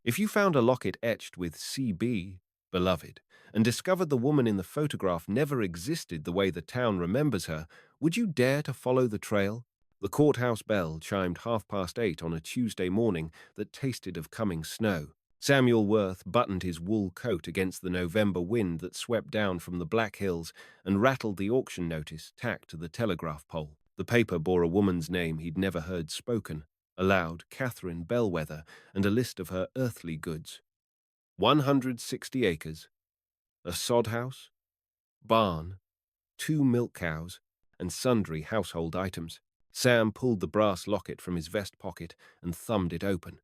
If you found a locket etched with CB, beloved, and discovered the woman in the photograph never existed the way the town remembers her, would you dare to follow the trail? The courthouse bell chimed 8:30 on a Tuesday morning that tasted of coming snow. Samuel Worth buttoned his wool coat against the November wind that swept down from the Black Hills and rattled the auction notice tacked to the telegraph pole. The paper bore a woman's name he'd never heard spoken, aloud Catherine Bellwether, and a list of her earthly goods. 160 acres, a sod house, barn, 2 milk cows, and sundry household items. Sam pulled the brass locket from his vest pocket and thumbed it open.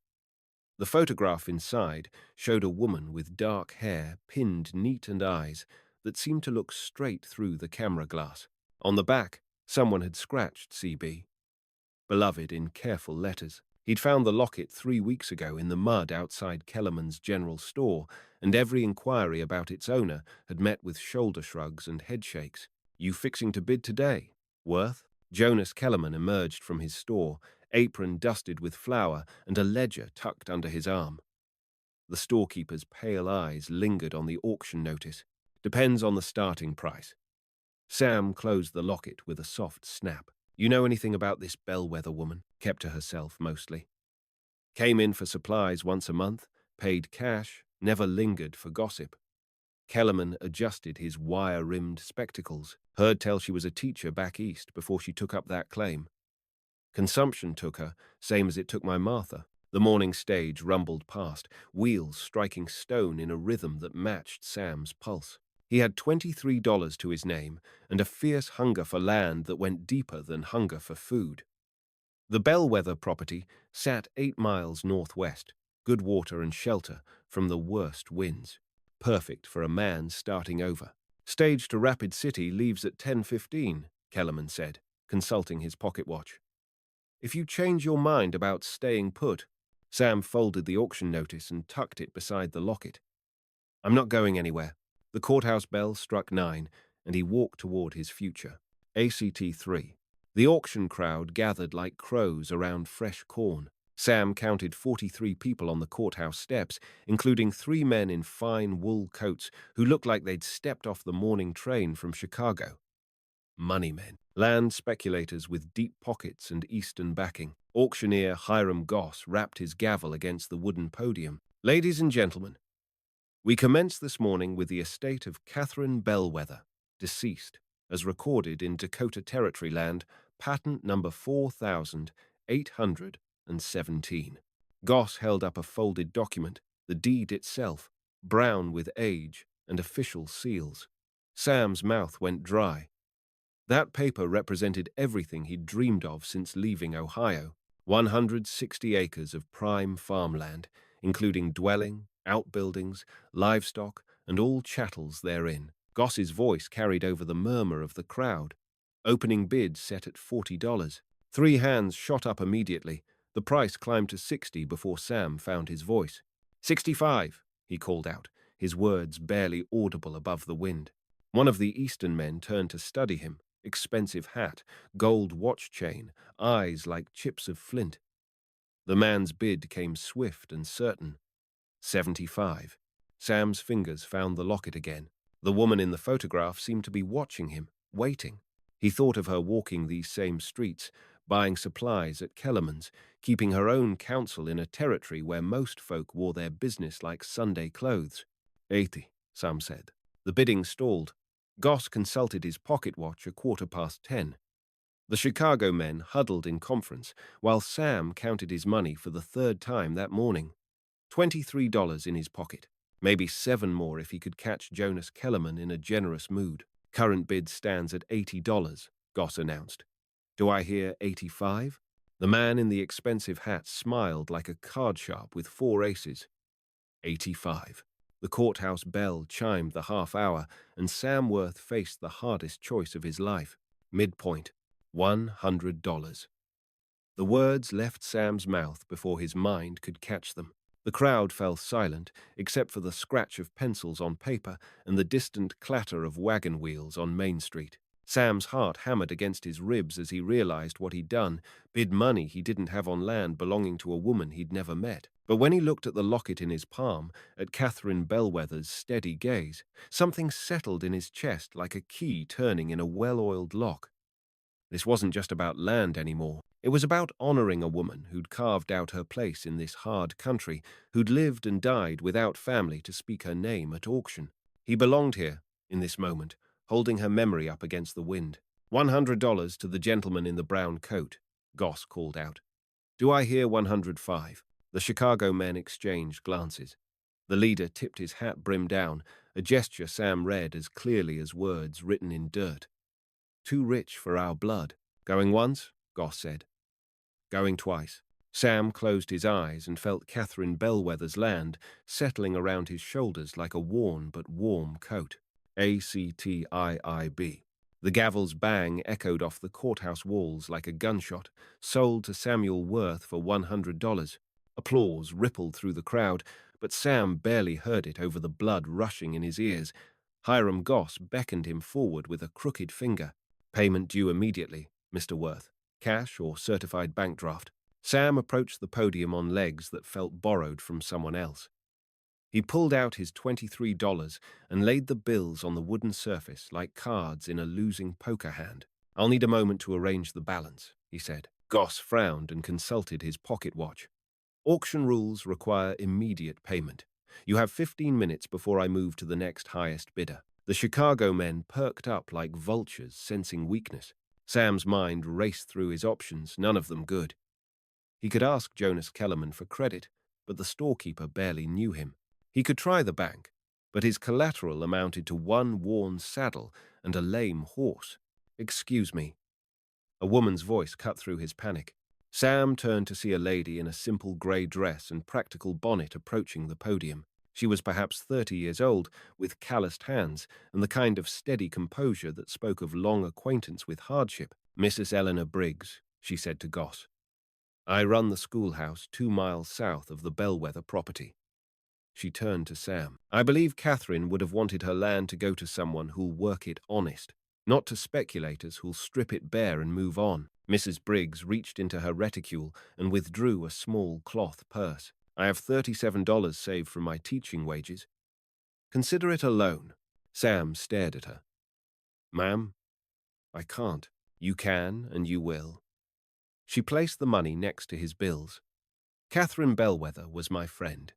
The photograph inside showed a woman with dark hair pinned neat and eyes that seemed to look straight through the camera glass. On the back, someone had scratched CB, beloved, in careful letters. He'd found the locket 3 weeks ago in the mud outside Kellerman's general store, and every inquiry about its owner had met with shoulder shrugs and headshakes. "You fixing to bid today, Worth?" Jonas Kellerman emerged from his store, apron dusted with flour and a ledger tucked under his arm. The storekeeper's pale eyes lingered on the auction notice. "Depends on the starting price." Sam closed the locket with a soft snap. "You know anything about this Bellwether woman?" Kept to herself mostly. "Came in for supplies once a month, paid cash, never lingered for gossip." Kellerman adjusted his wire-rimmed spectacles. "Heard tell she was a teacher back east before she took up that claim. Consumption took her, same as it took my Martha." The morning stage rumbled past, wheels striking stone in a rhythm that matched Sam's pulse. He had $23 to his name and a fierce hunger for land that went deeper than hunger for food. The Bellwether property sat 8 miles northwest, good water and shelter from the worst winds. Perfect for a man starting over. "Stage to Rapid City leaves at 10:15, Kellerman said, consulting his pocket watch. "If you change your mind about staying put." Sam folded the auction notice and tucked it beside the locket. "I'm not going anywhere." The courthouse bell struck 9, and he walked toward his future. ACT 3. The auction crowd gathered like crows around fresh corn. Sam counted 43 people on the courthouse steps, including 3 men in fine wool coats who looked like they'd stepped off the morning train from Chicago. Money men, land speculators with deep pockets and Eastern backing. Auctioneer Hiram Goss rapped his gavel against the wooden podium. "Ladies and gentlemen, we commence this morning with the estate of Catherine Bellwether, deceased, as recorded in Dakota Territory Land, patent number 4817. Goss held up a folded document, the deed itself, brown with age and official seals. Sam's mouth went dry. That paper represented everything he'd dreamed of since leaving Ohio. 160 acres of prime farmland, including dwelling, outbuildings, livestock, and all chattels therein. Goss's voice carried over the murmur of the crowd. Opening bid set at $40. 3 hands shot up immediately. The price climbed to 60 before Sam found his voice. 65, he called out, his words barely audible above the wind. One of the Eastern men turned to study him. Expensive hat, gold watch chain, eyes like chips of flint. The man's bid came swift and certain. 75. Sam's fingers found the locket again. The woman in the photograph seemed to be watching him, waiting. He thought of her walking these same streets, buying supplies at Kellerman's, keeping her own counsel in a territory where most folk wore their business like Sunday clothes. 80, Sam said. The bidding stalled. Goss consulted his pocket watch at 10:15. The Chicago men huddled in conference, while Sam counted his money for the 3rd time that morning. $23 in his pocket, maybe 7 more if he could catch Jonas Kellerman in a generous mood. "Current bid stands at $80, Goss announced. "Do I hear 85? The man in the expensive hat smiled like a card sharp with 4 aces. 85. The courthouse bell chimed the half hour, and Sam Worth faced the hardest choice of his life. Midpoint, $100. The words left Sam's mouth before his mind could catch them. The crowd fell silent, except for the scratch of pencils on paper and the distant clatter of wagon wheels on Main Street. Sam's heart hammered against his ribs as he realized what he'd done, bid money he didn't have on land belonging to a woman he'd never met. But when he looked at the locket in his palm, at Catherine Bellwether's steady gaze, something settled in his chest like a key turning in a well-oiled lock. This wasn't just about land anymore. It was about honoring a woman who'd carved out her place in this hard country, who'd lived and died without family to speak her name at auction. He belonged here, in this moment, holding her memory up against the wind. $100 to the gentleman in the brown coat, Goss called out. Do I hear 105? The Chicago men exchanged glances. The leader tipped his hat brim down, a gesture Sam read as clearly as words written in dirt. Too rich for our blood. Going once? Goss said. Going twice. Sam closed his eyes and felt Catherine Bellwether's land settling around his shoulders like a worn but warm coat. ACTIIB. The gavel's bang echoed off the courthouse walls like a gunshot, sold to Samuel Worth for $100. Applause rippled through the crowd, but Sam barely heard it over the blood rushing in his ears. Hiram Goss beckoned him forward with a crooked finger. Payment due immediately, Mr. Worth. Cash or certified bank draft. Sam approached the podium on legs that felt borrowed from someone else. He pulled out his $23 and laid the bills on the wooden surface like cards in a losing poker hand. I'll need a moment to arrange the balance, he said. Goss frowned and consulted his pocket watch. Auction rules require immediate payment. You have 15 minutes before I move to the next highest bidder. The Chicago men perked up like vultures, sensing weakness. Sam's mind raced through his options, none of them good. He could ask Jonas Kellerman for credit, but the storekeeper barely knew him. He could try the bank, but his collateral amounted to one worn saddle and a lame horse. Excuse me. A woman's voice cut through his panic. Sam turned to see a lady in a simple grey dress and practical bonnet approaching the podium. She was perhaps 30 years old, with calloused hands and the kind of steady composure that spoke of long acquaintance with hardship. Mrs. Eleanor Briggs, she said to Goss. I run the schoolhouse 2 miles south of the Bellwether property. She turned to Sam. I believe Catherine would have wanted her land to go to someone who'll work it honest, not to speculators who'll strip it bare and move on. Mrs. Briggs reached into her reticule and withdrew a small cloth purse. I have $37 saved from my teaching wages. Consider it a loan. Sam stared at her. Ma'am, I can't. You can and you will. She placed the money next to his bills. Catherine Bellwether was my friend.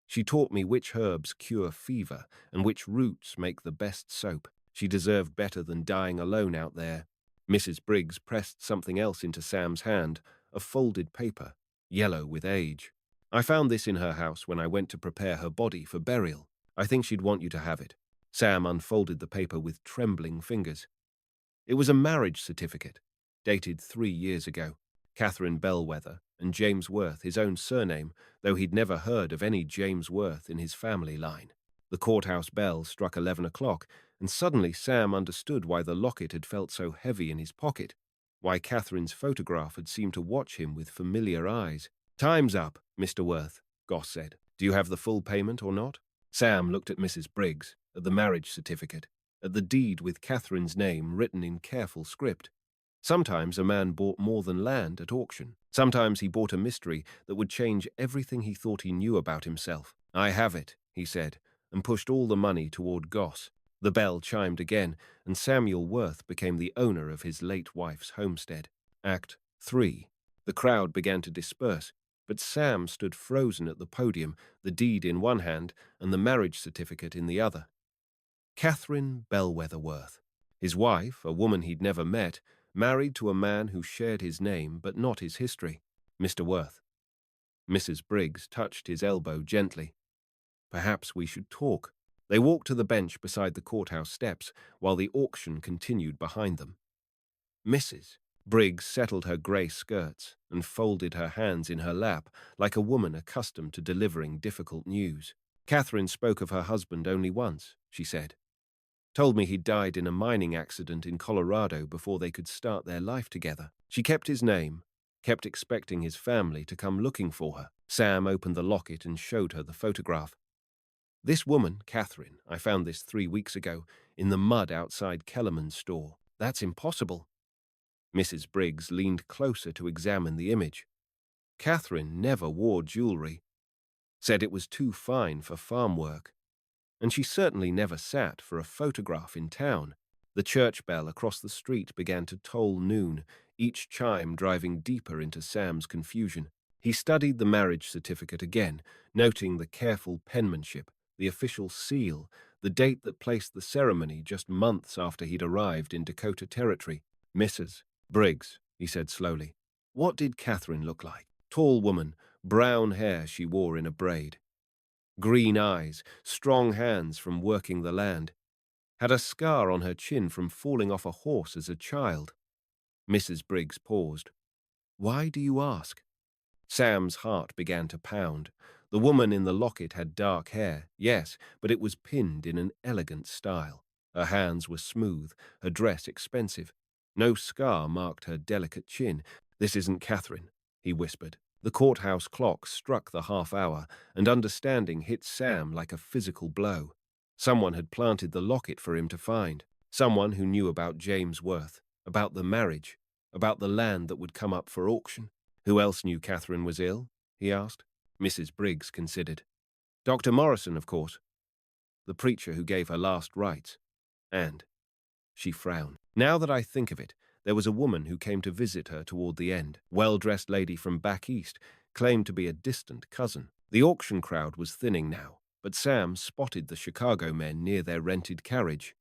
She taught me which herbs cure fever and which roots make the best soap. She deserved better than dying alone out there. Mrs. Briggs pressed something else into Sam's hand, a folded paper, yellow with age. I found this in her house when I went to prepare her body for burial. I think she'd want you to have it. Sam unfolded the paper with trembling fingers. It was a marriage certificate, dated 3 years ago. Catherine Bellwether and James Worth, his own surname, though he'd never heard of any James Worth in his family line. The courthouse bell struck 11 o'clock, and suddenly Sam understood why the locket had felt so heavy in his pocket, why Catherine's photograph had seemed to watch him with familiar eyes. Time's up, Mr. Worth, Goss said. Do you have the full payment or not? Sam looked at Mrs. Briggs, at the marriage certificate, at the deed with Catherine's name written in careful script. Sometimes a man bought more than land at auction. Sometimes he bought a mystery that would change everything he thought he knew about himself. I have it, he said, and pushed all the money toward Goss. The bell chimed again, and Samuel Worth became the owner of his late wife's homestead. Act 3. The crowd began to disperse, but Sam stood frozen at the podium, the deed in one hand and the marriage certificate in the other. Catherine Bellwether Worth. His wife, a woman he'd never met, married to a man who shared his name but not his history, Mr. Worth. Mrs. Briggs touched his elbow gently. Perhaps we should talk. They walked to the bench beside the courthouse steps while the auction continued behind them. Mrs. Briggs settled her grey skirts and folded her hands in her lap like a woman accustomed to delivering difficult news. Catherine spoke of her husband only once, she said. Told me he'd died in a mining accident in Colorado before they could start their life together. She kept his name, kept expecting his family to come looking for her. Sam opened the locket and showed her the photograph. This woman, Catherine, I found this 3 weeks ago, in the mud outside Kellerman's store. That's impossible. Mrs. Briggs leaned closer to examine the image. Catherine never wore jewelry, said it was too fine for farm work, and she certainly never sat for a photograph in town. The church bell across the street began to toll noon, each chime driving deeper into Sam's confusion. He studied the marriage certificate again, noting the careful penmanship, the official seal, the date that placed the ceremony just months after he'd arrived in Dakota Territory. Mrs. Briggs, he said slowly. What did Catherine look like? Tall woman, brown hair she wore in a braid. Green eyes, strong hands from working the land. Had a scar on her chin from falling off a horse as a child. Mrs. Briggs paused. Why do you ask? Sam's heart began to pound. The woman in the locket had dark hair, yes, but it was pinned in an elegant style. Her hands were smooth, her dress expensive. No scar marked her delicate chin. This isn't Catherine, he whispered. The courthouse clock struck the half hour, and understanding hit Sam like a physical blow. Someone had planted the locket for him to find. Someone who knew about James Worth, about the marriage, about the land that would come up for auction. Who else knew Catherine was ill? He asked. Mrs. Briggs considered. Dr. Morrison, of course. The preacher who gave her last rites. And she frowned. Now that I think of it, there was a woman who came to visit her toward the end. Well-dressed lady from back east, claimed to be a distant cousin. The auction crowd was thinning now, but Sam spotted the Chicago men near their rented carriage.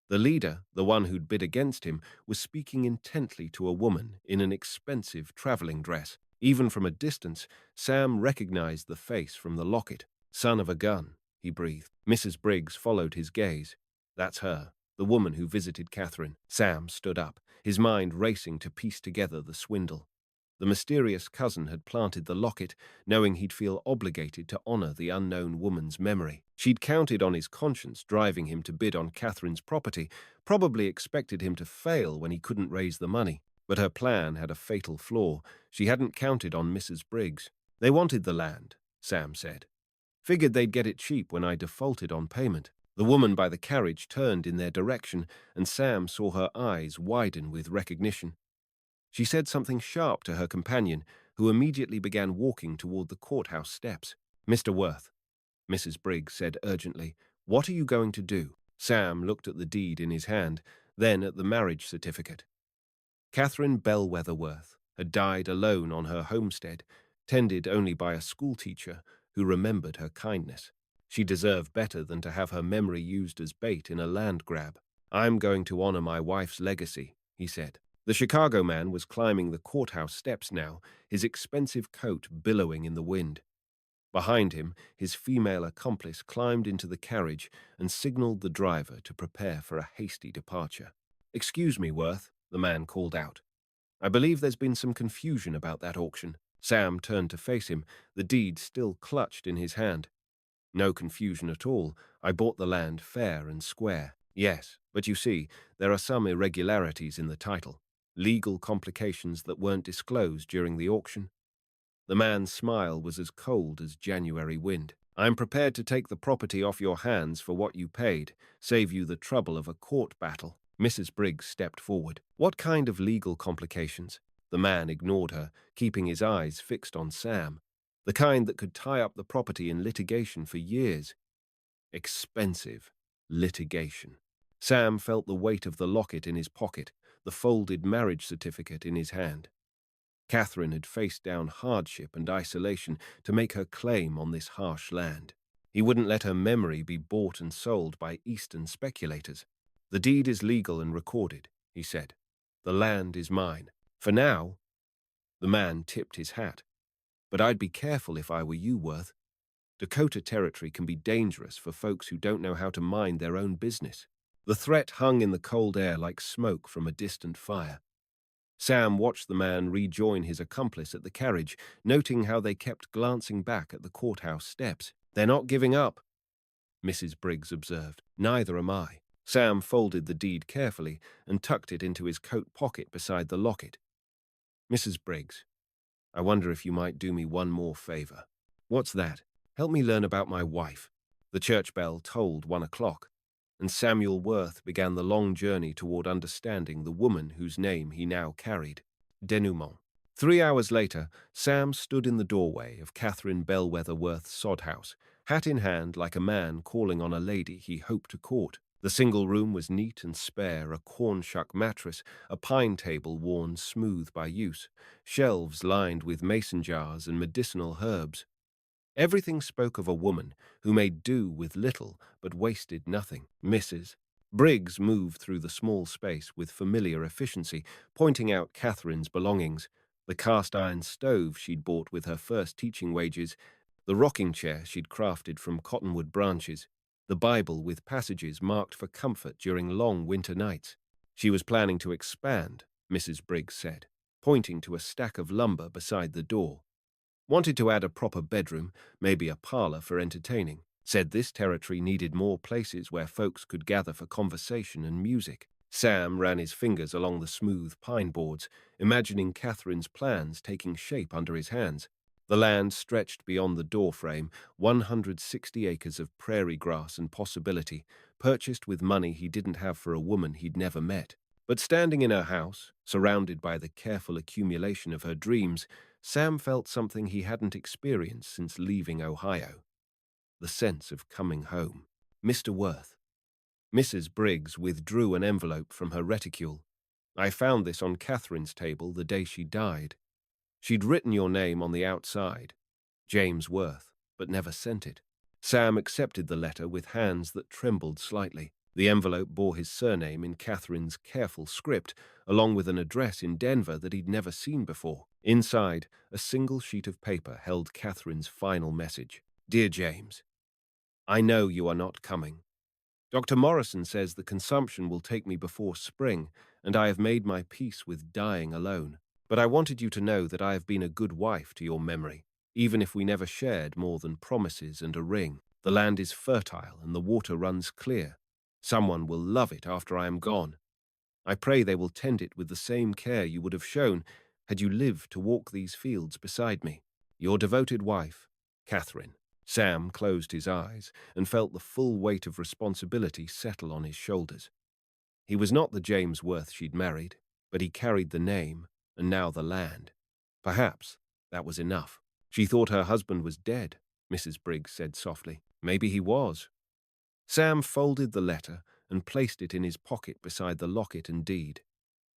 The leader, the one who'd bid against him, was speaking intently to a woman in an expensive traveling dress. Even from a distance, Sam recognized the face from the locket. Son of a gun, he breathed. Mrs. Briggs followed his gaze. That's her, the woman who visited Catherine. Sam stood up, his mind racing to piece together the swindle. The mysterious cousin had planted the locket, knowing he'd feel obligated to honor the unknown woman's memory. She'd counted on his conscience driving him to bid on Catherine's property, probably expected him to fail when he couldn't raise the money. But her plan had a fatal flaw. She hadn't counted on Mrs. Briggs. They wanted the land, Sam said. Figured they'd get it cheap when I defaulted on payment. The woman by the carriage turned in their direction, and Sam saw her eyes widen with recognition. She said something sharp to her companion, who immediately began walking toward the courthouse steps. Mr. Worth, Mrs. Briggs said urgently, what are you going to do? Sam looked at the deed in his hand, then at the marriage certificate. Catherine Bellwether Worth had died alone on her homestead, tended only by a schoolteacher who remembered her kindness. She deserved better than to have her memory used as bait in a land grab. I'm going to honor my wife's legacy, he said. The Chicago man was climbing the courthouse steps now, his expensive coat billowing in the wind. Behind him, his female accomplice climbed into the carriage and signaled the driver to prepare for a hasty departure. Excuse me, Worth, the man called out. I believe there's been some confusion about that auction. Sam turned to face him, the deed still clutched in his hand. No confusion at all. I bought the land fair and square. Yes, but you see, there are some irregularities in the title. Legal complications that weren't disclosed during the auction. The man's smile was as cold as January wind. I'm prepared to take the property off your hands for what you paid, save you the trouble of a court battle. Mrs. Briggs stepped forward. What kind of legal complications? The man ignored her, keeping his eyes fixed on Sam. The kind that could tie up the property in litigation for years. Expensive litigation. Sam felt the weight of the locket in his pocket, the folded marriage certificate in his hand. Catherine had faced down hardship and isolation to make her claim on this harsh land. He wouldn't let her memory be bought and sold by Eastern speculators. The deed is legal and recorded, he said. The land is mine. For now. The man tipped his hat. But I'd be careful if I were you, Worth. Dakota Territory can be dangerous for folks who don't know how to mind their own business. The threat hung in the cold air like smoke from a distant fire. Sam watched the man rejoin his accomplice at the carriage, noting how they kept glancing back at the courthouse steps. They're not giving up, Mrs. Briggs observed. Neither am I. Sam folded the deed carefully and tucked it into his coat pocket beside the locket. Mrs. Briggs, I wonder if you might do me one more favor. What's that? Help me learn about my wife. The church bell tolled 1 o'clock. and Samuel Worth began the long journey toward understanding the woman whose name he now carried. Denouement. 3 hours later, Sam stood in the doorway of Catherine Bellwether Worth's sod house, hat in hand like a man calling on a lady he hoped to court. The single room was neat and spare, a corn-shuck mattress, a pine table worn smooth by use, shelves lined with mason jars and medicinal herbs. Everything spoke of a woman who made do with little but wasted nothing. Mrs. Briggs moved through the small space with familiar efficiency, pointing out Catherine's belongings: the cast-iron stove she'd bought with her first teaching wages, the rocking chair she'd crafted from cottonwood branches, the Bible with passages marked for comfort during long winter nights. She was planning to expand, Mrs. Briggs said, pointing to a stack of lumber beside the door. Wanted to add a proper bedroom, maybe a parlor for entertaining. Said this territory needed more places where folks could gather for conversation and music. Sam ran his fingers along the smooth pine boards, imagining Catherine's plans taking shape under his hands. The land stretched beyond the doorframe, 160 acres of prairie grass and possibility, purchased with money he didn't have for a woman he'd never met. But standing in her house, surrounded by the careful accumulation of her dreams, Sam felt something he hadn't experienced since leaving Ohio: the sense of coming home. Mr. Worth. Mrs. Briggs withdrew an envelope from her reticule. I found this on Catherine's table the day she died. She'd written your name on the outside, James Worth, but never sent it. Sam accepted the letter with hands that trembled slightly. The envelope bore his surname in Catherine's careful script, along with an address in Denver that he'd never seen before. Inside, a single sheet of paper held Catherine's final message. Dear James, I know you are not coming. Dr. Morrison says the consumption will take me before spring, and I have made my peace with dying alone. But I wanted you to know that I have been a good wife to your memory, even if we never shared more than promises and a ring. The land is fertile and the water runs clear. Someone will love it after I am gone. I pray they will tend it with the same care you would have shown had you lived to walk these fields beside me. Your devoted wife, Catherine. Sam closed his eyes and felt the full weight of responsibility settle on his shoulders. He was not the James Worth she'd married, but he carried the name and now the land. Perhaps that was enough. She thought her husband was dead, Mrs. Briggs said softly. Maybe he was. Sam folded the letter and placed it in his pocket beside the locket and deed.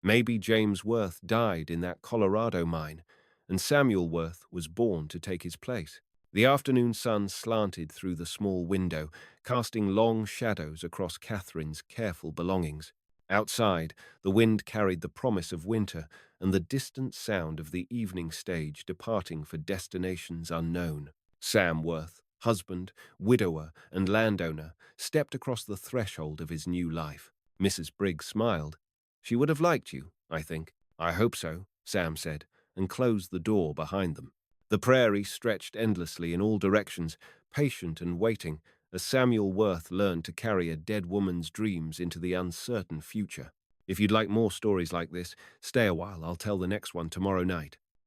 Maybe James Worth died in that Colorado mine, and Samuel Worth was born to take his place. The afternoon sun slanted through the small window, casting long shadows across Catherine's careful belongings. Outside, the wind carried the promise of winter and the distant sound of the evening stage departing for destinations unknown. Sam Worth, husband, widower, and landowner, stepped across the threshold of his new life. Mrs. Briggs smiled. She would have liked you, I think. I hope so, Sam said, and closed the door behind them. The prairie stretched endlessly in all directions, patient and waiting, as Samuel Worth learned to carry a dead woman's dreams into the uncertain future. If you'd like more stories like this, stay a while. I'll tell the next one tomorrow night.